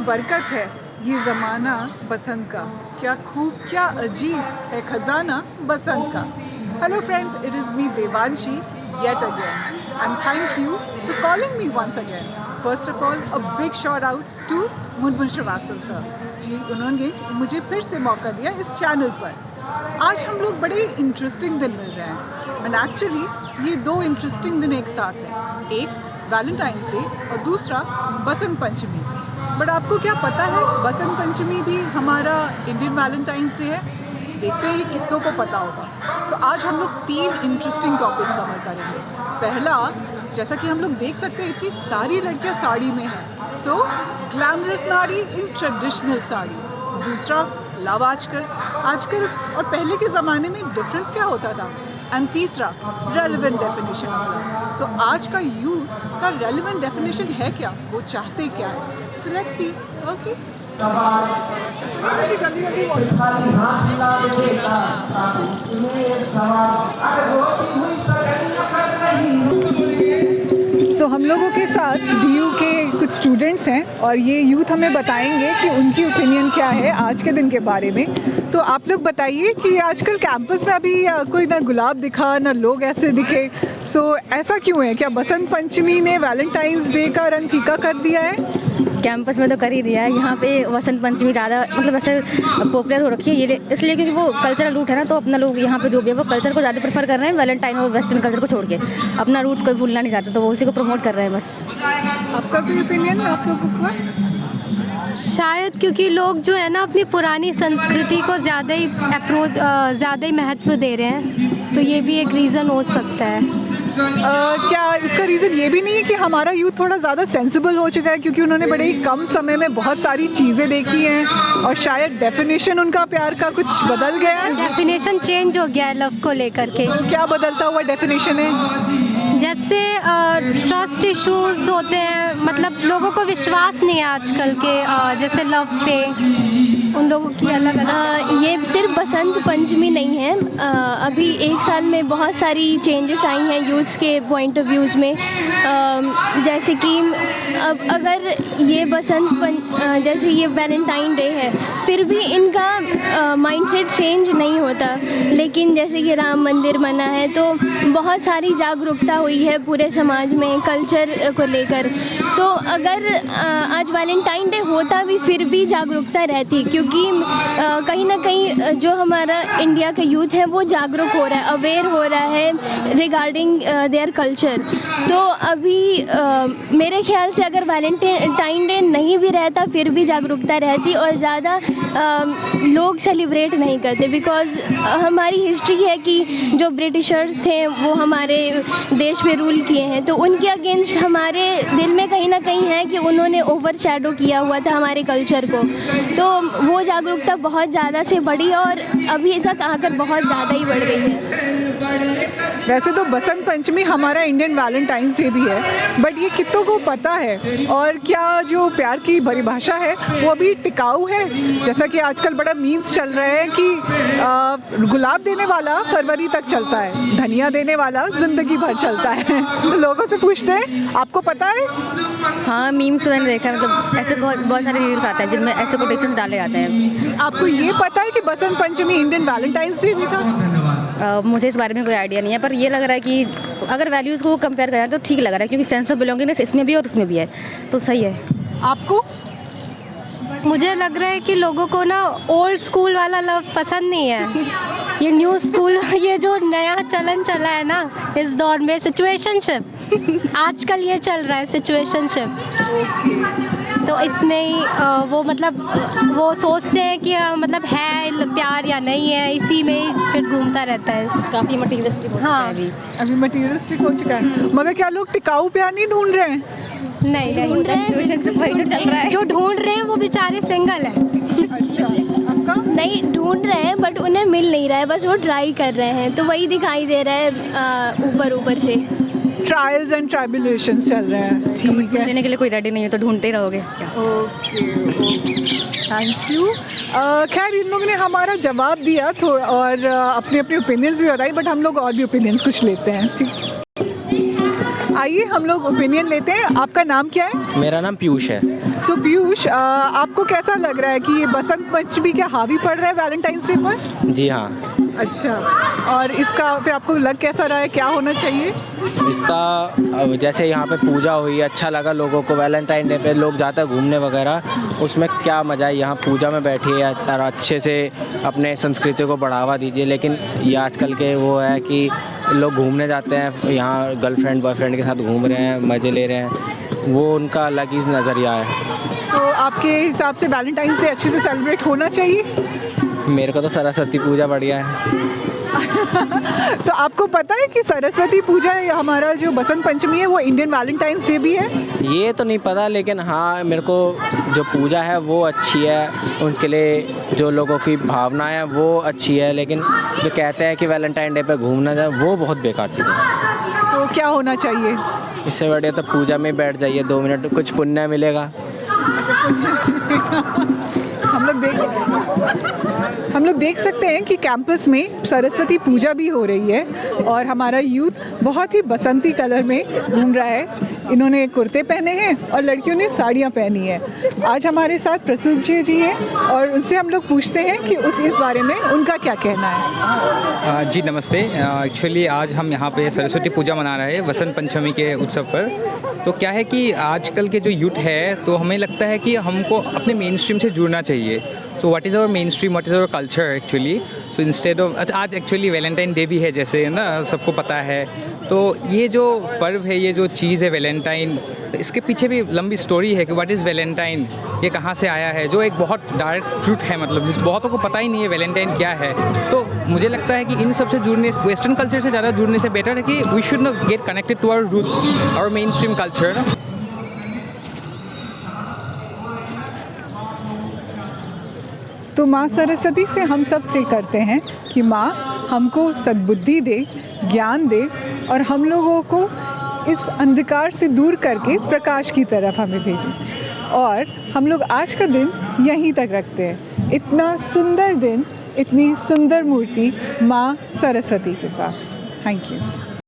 बरकत है ये ज़माना बसंत का, क्या खूब क्या अजीब है खजाना बसंत का। Hello friends, it is me Devanshi yet again and thank you for calling me once again. First of all, a big shout out to Munmun Srivastava sir ji, उन्होंने मुझे फिर से मौका दिया इस चैनल पर। आज हम लोग बड़े इंटरेस्टिंग दिन मिल रहे हैं एंड एक्चुअली ये दो इंटरेस्टिंग दिन एक साथ हैं, एक वैलेंटाइंस डे और दूसरा बसंत पंचमी। बट आपको क्या पता है बसंत पंचमी भी हमारा इंडियन वैलेंटाइंस डे है? देखते हैं कितनों को पता होगा। तो आज हम लोग 3 इंटरेस्टिंग टॉपिक कवर करेंगे। पहला, जैसा कि हम लोग देख सकते हैं इतनी सारी लड़कियां साड़ी में हैं, सो ग्लैमरस नारी इन ट्रेडिशनल साड़ी। दूसरा, लव आजकल और पहले के ज़माने में डिफरेंस क्या होता था। एंड तीसरा, रेलेवेंट डेफिनेशन ऑफ लव। सो आज का यूथ का रेलेवेंट डेफिनेशन है क्या, वो चाहते क्या है। So let's see. ओके, सो हम लोगों के साथ DU के कुछ स्टूडेंट्स हैं और ये यूथ हमें बताएंगे कि उनकी ओपिनियन क्या है आज के दिन के बारे में। तो आप लोग बताइए कि आजकल कैंपस में अभी कोई ना गुलाब दिखा ना लोग ऐसे दिखे, सो ऐसा क्यों है? क्या बसंत पंचमी ने वैलेंटाइंस डे का रंग फीका कर दिया है? कैंपस में तो कर ही दिया है। यहाँ पे वसंत पंचमी ज़्यादा मतलब ऐसे पॉपुलर हो रखी है ये इसलिए क्योंकि वो कल्चरल रूट है ना, तो अपना लोग यहाँ पे जो भी है वो कल्चर को ज़्यादा प्रेफर कर रहे हैं, वैलेंटाइन और वेस्टर्न कल्चर को छोड़ के अपना रूट्स कोई भूलना नहीं चाहते, तो वो उसी को प्रमोट कर रहे हैं बस। आपका कोई ओपिनियन आप लोगों का? शायद क्योंकि लोग जो है ना अपनी पुरानी संस्कृति को ज़्यादा ही महत्व दे रहे हैं, तो ये भी एक रीज़न हो सकता है। क्या इसका रीज़न ये भी नहीं है कि हमारा यूथ थोड़ा ज़्यादा सेंसिबल हो चुका है क्योंकि उन्होंने बड़े ही कम समय में बहुत सारी चीज़ें देखी हैं और शायद डेफिनेशन उनका प्यार का कुछ बदल गया है? डेफिनेशन चेंज हो गया है लव को लेकर के। तो क्या बदलता हुआ डेफिनेशन है? जैसे ट्रस्ट इश्यूज होते हैं, मतलब लोगों को विश्वास नहीं है आजकल के जैसे लव पे, उन लोगों की अलग अलग। ये सिर्फ बसंत पंचमी नहीं है, अभी 1 साल में बहुत सारी चेंजेस आई हैं यूथ्स के पॉइंट ऑफ व्यूज़ में। जैसे कि अब अगर ये जैसे ये वैलेंटाइन डे है, फिर भी इनका माइंडसेट चेंज नहीं होता। लेकिन जैसे कि राम मंदिर बना है तो बहुत सारी जागरूकता हुई है पूरे समाज में कल्चर को लेकर। तो अगर आज वैलेंटाइन डे होता भी फिर भी जागरूकता रहती, क्योंकि कहीं ना कहीं जो हमारा इंडिया का यूथ है वो जागरूक हो रहा है, अवेयर हो रहा है रिगार्डिंग देयर कल्चर। तो अभी मेरे ख्याल से अगर वैलेंटाइन डे नहीं भी रहता फिर भी जागरूकता रहती और ज़्यादा लोग सेलिब्रेट नहीं करते, बिकॉज़ हमारी हिस्ट्री है कि जो ब्रिटिशर्स थे वो हमारे देश पे रूल किए हैं, तो उनके अगेंस्ट हमारे दिल में कहीं ना कहीं है कि उन्होंने ओवर शैडो किया हुआ था हमारे कल्चर को। तो वो जागरूकता बहुत ज़्यादा से बढ़ी और अभी तक आकर बहुत ज़्यादा ही बढ़ गई है। वैसे तो बसंत पंचमी हमारा इंडियन वैलेंटाइंस डे भी है, बट ये कितनों को पता है? और क्या जो प्यार की परिभाषा है वो अभी टिकाऊ है? जैसा कि आजकल बड़ा मीम्स चल रहे हैं कि गुलाब देने वाला फरवरी तक चलता है, धनिया देने वाला ज़िंदगी भर चलता है। तो लोगों से पूछते हैं, आपको पता है? हाँ, मीम्स मैंने देखा है, मतलब ऐसे बहुत सारे रील्स आते हैं जिनमें ऐसे कोटेशंस डाले जाते हैं। आपको ये पता है कि Basant Panchami Indian Valentine's day भी था? मुझे इस बारे में कोई आइडिया नहीं है, पर ये लग रहा है कि अगर वैल्यूज़ को कंपेयर करें तो ठीक लग रहा है, क्योंकि सेंस ऑफ बिलोंगिंगनेस इसमें भी है और उसमें भी है, तो सही है। आपको? मुझे लग रहा है कि लोगों को ना ओल्ड स्कूल वाला लव पसंद नहीं है, ये न्यू स्कूल ये जो नया चलन चला है ना इस दौर में, सिचुएशनशिप आजकल ये चल रहा है सिचुएशनशिप। तो इसमें ही वो मतलब वो सोचते हैं कि मतलब है प्यार या नहीं है, इसी में ही फिर घूमता रहता है। काफ़ी मटीरियलिस्टिक हो चुका है अभी मटीरियलिस्टिक हो चुका है। मगर क्या लोग टिकाऊ प्यार नहीं ढूंढ रहे हैं? नहीं, सिचुएशनशिप वही तो चल रहा है। जो ढूंढ रहे हैं वो बेचारे सिंगल हैं। अच्छा, आपका? नहीं ढूंढ रहे हैं बट उन्हें मिल नहीं रहा है, बस वो ट्राई कर रहे हैं, तो वही दिखाई दे रहा है ऊपर से। ट्रायल्स एंड ट्राइबुलेशंस चल रहे हैं, ठीक है। देने के लिए कोई रेडी नहीं है तो ढूंढते ही रहोगे क्या? Okay, thank you. खैर इन लोगों ने हमारा जवाब दिया थोड़ा और अपने अपने ओपिनियंस भी बताई, बट हम लोग और भी ओपिनियंस कुछ लेते हैं, ठीक। आइए हम लोग ओपिनियन लेते हैं। आपका नाम क्या है? मेरा नाम पीयूष है। सो पीयूष, आपको कैसा लग रहा है कि ये बसंत पंचमी क्या हावी पड़ रहा है वैलेंटाइंस डे पर? जी हाँ। अच्छा, और इसका फिर आपको लग कैसा रहा है, क्या होना चाहिए? इसका जैसे यहाँ पे पूजा हुई, अच्छा लगा लोगों को। वैलेंटाइन डे पे लोग जाते हैं घूमने वगैरह, उसमें क्या मज़ा है। यहाँ पूजा में बैठिए और अच्छे से अपने संस्कृति को बढ़ावा दीजिए। लेकिन ये आजकल के वो है कि लोग घूमने जाते हैं, यहाँ गर्लफ्रेंड बॉयफ्रेंड के साथ घूम रहे हैं, मज़े ले रहे हैं, वो उनका अलग ही नज़रिया है। तो आपके हिसाब से वैलेंटाइंस डे अच्छे से सेलिब्रेट होना चाहिए? मेरे को तो सरस्वती पूजा बढ़िया है। तो आपको पता है कि सरस्वती पूजा हमारा जो बसंत पंचमी है वो इंडियन वैलेंटाइंस डे भी है? ये तो नहीं पता, लेकिन हाँ मेरे को जो पूजा है वो अच्छी है, उसके लिए जो लोगों की भावना है वो अच्छी है। लेकिन जो कहते हैं कि वैलेंटाइन डे पे घूमना जाए, वो बहुत बेकार चीज़ है। तो क्या होना चाहिए? इससे बढ़िया तो पूजा में बैठ जाइए 2 मिनट, कुछ पुण्य मिलेगा। हम लोग देख सकते हैं कि कैंपस में सरस्वती पूजा भी हो रही है और हमारा यूथ बहुत ही बसंती कलर में घूम रहा है। इन्होंने कुर्ते पहने हैं और लड़कियों ने साड़ियाँ पहनी है। आज हमारे साथ प्रसूत जी हैं और उनसे हम लोग पूछते हैं कि इस बारे में उनका क्या कहना है। जी नमस्ते। एक्चुअली आज हम यहाँ पे सरस्वती पूजा मना रहे हैं बसंत पंचमी के उत्सव पर। तो क्या है कि आजकल के जो यूथ है, तो हमें लगता है कि हमको अपने मेन स्ट्रीम से जुड़ना चाहिए। So what is our main stream, what is our culture actually. So instead of, अच्छा आज एक्चुअली वैलेंटाइन डे भी है, जैसे ना सबको पता है। तो ये जो पर्व है, ये जो चीज़ है वैलेंटाइन, इसके पीछे भी लंबी स्टोरी है कि व्हाट इज़ वैलेंटाइन, ये कहाँ से आया है, जो एक बहुत डायरेक्ट ट्रूथ है। मतलब जिस बहुतों को पता ही नहीं है वैलेंटाइन क्या है। तो मुझे लगता है कि इन सब से जुड़ने, वेस्टर्न कल्चर से ज़्यादा जुड़ने से बेटर है कि we should not get connected to our roots, our main stream culture. तो माँ सरस्वती से हम सब प्रे करते हैं कि माँ हमको सद्बुद्धि दे, ज्ञान दे और हम लोगों को इस अंधकार से दूर करके प्रकाश की तरफ हमें भेजें। और हम लोग आज का दिन यहीं तक रखते हैं। इतना सुंदर दिन, इतनी सुंदर मूर्ति माँ सरस्वती के साथ। Thank you.